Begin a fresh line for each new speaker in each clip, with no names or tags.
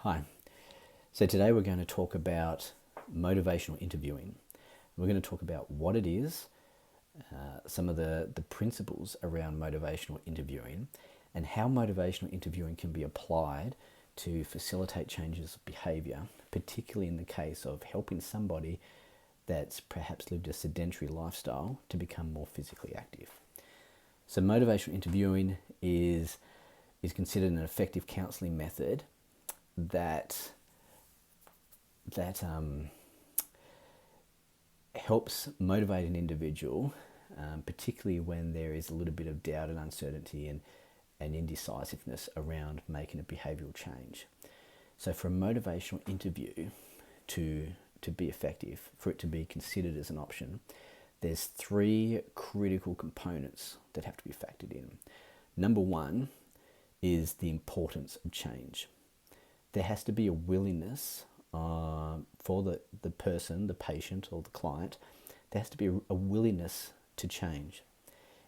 Hi. So today we're going to talk about motivational interviewing. We're going to talk about what it is, some of the principles around motivational interviewing, and how motivational interviewing can be applied to facilitate changes of behaviour, particularly in the case of helping somebody that's perhaps lived a sedentary lifestyle to become more physically active. So motivational interviewing is considered an effective counselling method that helps motivate an individual, particularly when there is a little bit of doubt and uncertainty and indecisiveness around making a behavioural change. So for a motivational interview to be effective, for it to be considered as an option, there's three critical components that have to be factored in. Number one is the importance of change. There has to be a willingness for the person, the patient or the client, there has to be a willingness to change.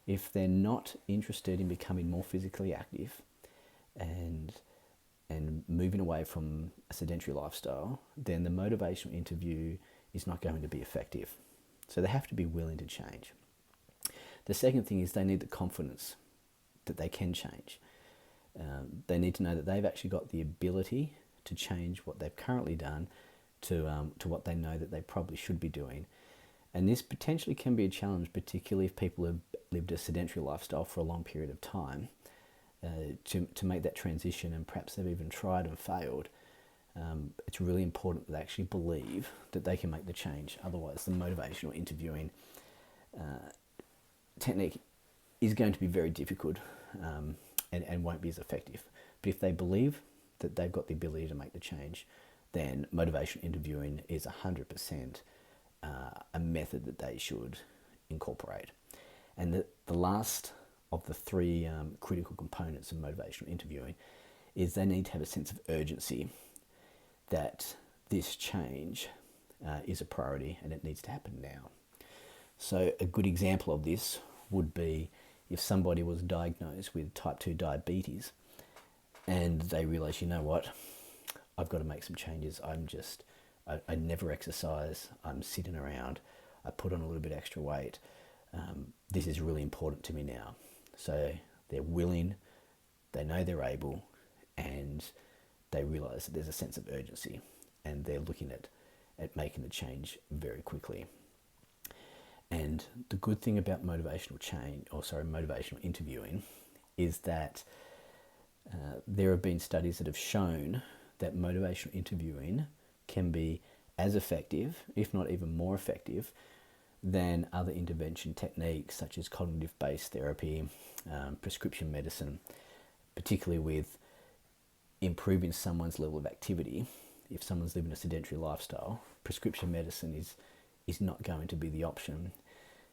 If they're not interested in becoming more physically active and moving away from a sedentary lifestyle, then the motivational interview is not going to be effective. So they have to be willing to change. The second thing is they need the confidence that they can change. They need to know that they've actually got the ability to change what they've currently done to what they know that they probably should be doing. And this potentially can be a challenge, particularly if people have lived a sedentary lifestyle for a long period of time, to make that transition, and perhaps they've even tried and failed. It's really important that they actually believe that they can make the change. Otherwise, the motivational interviewing technique is going to be very difficult and won't be as effective. But if they believe that they've got the ability to make the change, then motivational interviewing is 100% a method that they should incorporate. And the last of the three critical components of motivational interviewing is they need to have a sense of urgency that this change is a priority and it needs to happen now. So a good example of this would be if somebody was diagnosed with type 2 diabetes and they realise, you know what, I've got to make some changes. I never exercise, I'm sitting around, I put on a little bit extra weight. This is really important to me now. So they're willing, they know they're able, and they realise that there's a sense of urgency and they're looking at making the change very quickly. And the good thing about motivational interviewing is that there have been studies that have shown that motivational interviewing can be as effective, if not even more effective, than other intervention techniques such as cognitive-based therapy, prescription medicine, particularly with improving someone's level of activity. If someone's living a sedentary lifestyle, prescription medicine is not going to be the option.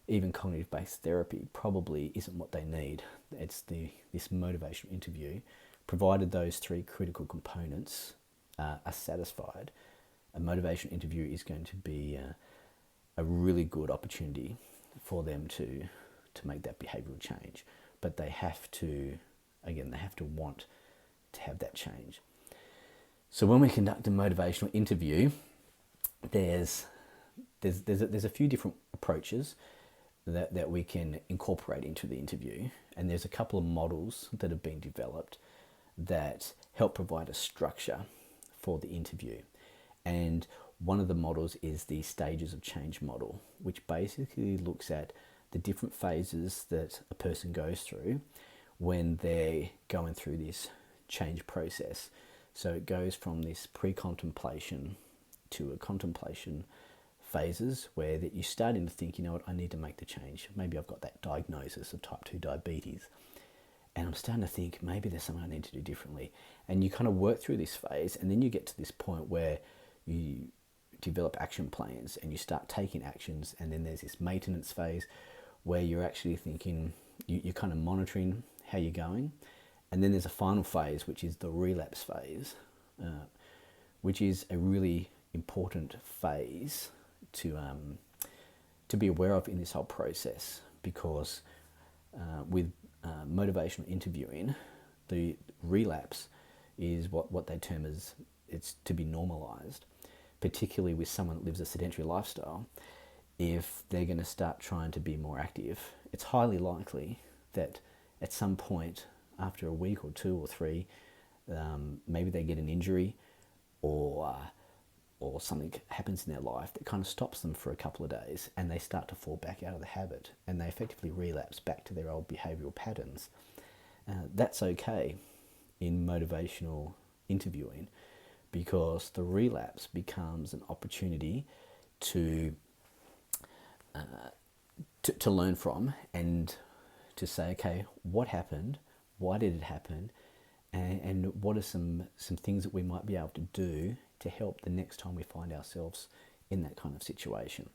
Even cognitive-based therapy probably isn't what they need. It's this motivational interview. Provided those three critical components are satisfied, a motivational interview is going to be a really good opportunity for them to make that behavioural change. But they have to want to have that change. So when we conduct a motivational interview, there's a few different approaches that we can incorporate into the interview, and there's a couple of models that have been developed that help provide a structure for the interview. And one of the models is the stages of change model, which basically looks at the different phases that a person goes through when they're going through this change process. So it goes from this pre-contemplation to a contemplation phases where that you're starting to think, you know what, I need to make the change. Maybe I've got that diagnosis of type 2 diabetes and I'm starting to think maybe there's something I need to do differently. And you kind of work through this phase, and then you get to this point where you develop action plans and you start taking actions, and then there's this maintenance phase where you're actually thinking, you're kind of monitoring how you're going. And then there's a final phase, which is the relapse phase, which is a really important phase to be aware of in this whole process, because with motivational interviewing, the relapse is what they term as it's to be normalized, particularly with someone that lives a sedentary lifestyle. If they're going to start trying to be more active, it's highly likely that at some point after a week or 2 or 3, maybe they get an injury or something happens in their life that kind of stops them for a couple of days, and they start to fall back out of the habit, and they effectively relapse back to their old behavioural patterns. That's okay in motivational interviewing, because the relapse becomes an opportunity to learn from, and to say, okay, what happened? Why did it happen? And what are some things that we might be able to do to help the next time we find ourselves in that kind of situation?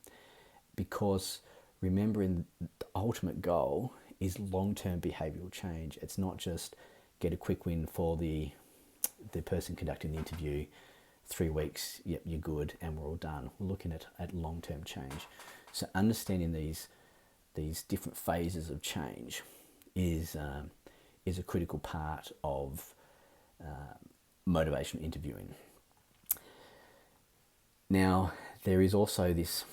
Because remembering the ultimate goal is long-term behavioural change. It's not just get a quick win for the person conducting the interview, 3 weeks, yep, you're good, and we're all done. We're looking at long-term change. So understanding these different phases of change is a critical part of motivational interviewing. Now, there is also this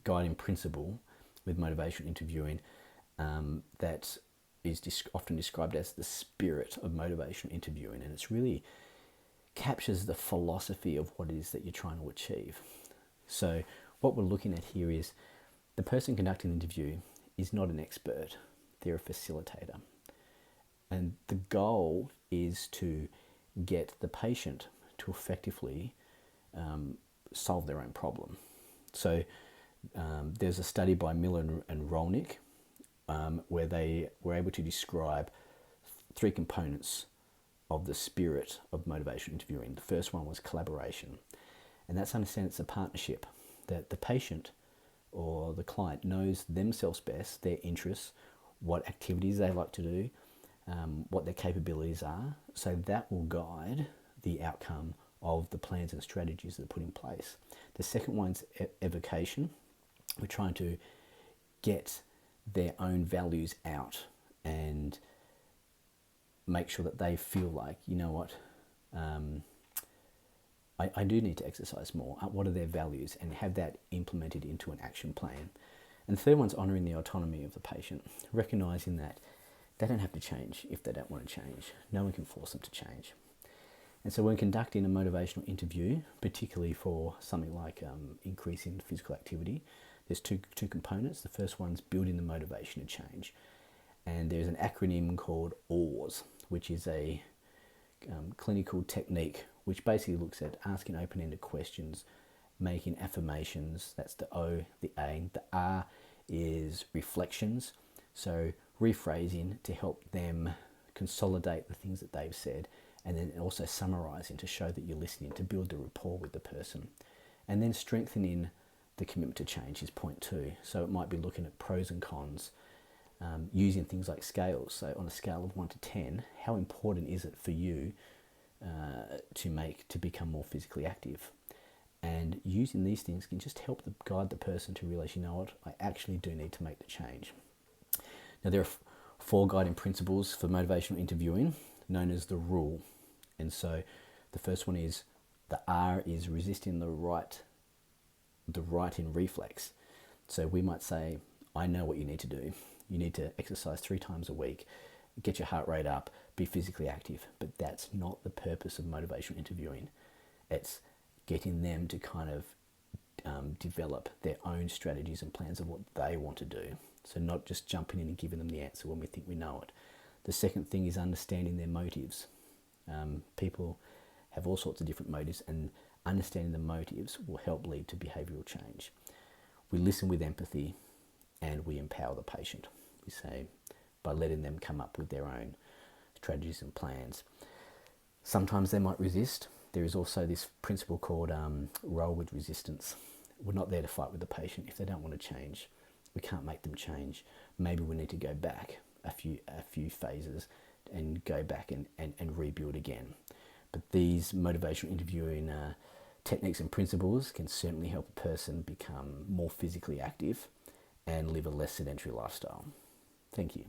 guiding principle with motivational interviewing that is often described as the spirit of motivational interviewing, and it's really captures the philosophy of what it is that you're trying to achieve. So what we're looking at here is the person conducting the interview is not an expert, they're a facilitator. And the goal is to get the patient to effectively solve their own problem. So there's a study by Miller and Rolnick where they were able to describe 3 components of the spirit of motivational interviewing. The first one was collaboration, and that's understand it's a partnership, that the patient or the client knows themselves best, their interests, what activities they like to do, what their capabilities are, so that will guide the outcome of the plans and strategies that are put in place. The second one's evocation. We're trying to get their own values out and make sure that they feel like, you know what, I do need to exercise more. What are their values? And have that implemented into an action plan. And the third one's honouring the autonomy of the patient, recognising that they don't have to change if they don't want to change. No one can force them to change. And so when conducting a motivational interview, particularly for something like increasing physical activity, there's two components. The first one's building the motivation to change. And there's an acronym called OARS, which is a clinical technique which basically looks at asking open-ended questions, making affirmations. That's the O, the A. The R is reflections. So rephrasing to help them consolidate the things that they've said, and then also summarising to show that you're listening, to build the rapport with the person. And then strengthening the commitment to change is point 2. So it might be looking at pros and cons, using things like scales. So on a scale of 1 to 10, how important is it for you to become more physically active? And using these things can just help guide the person to realise, you know what, I actually do need to make the change. Now there are 4 guiding principles for motivational interviewing, known as the rule. And so the first one is, the R is resisting the right in reflex. So we might say, I know what you need to do. You need to exercise 3 times a week, get your heart rate up, be physically active. But that's not the purpose of motivational interviewing. It's getting them to kind of develop their own strategies and plans of what they want to do. So not just jumping in and giving them the answer when we think we know it. The second thing is understanding their motives. People have all sorts of different motives, and understanding the motives will help lead to behavioural change. We listen with empathy and we empower the patient. We say, by letting them come up with their own strategies and plans. Sometimes they might resist. There is also this principle called roll with resistance. We're not there to fight with the patient. If they don't want to change, we can't make them change. Maybe we need to go back a few phases and go back and rebuild again. But these motivational interviewing techniques and principles can certainly help a person become more physically active and live a less sedentary lifestyle. Thank you.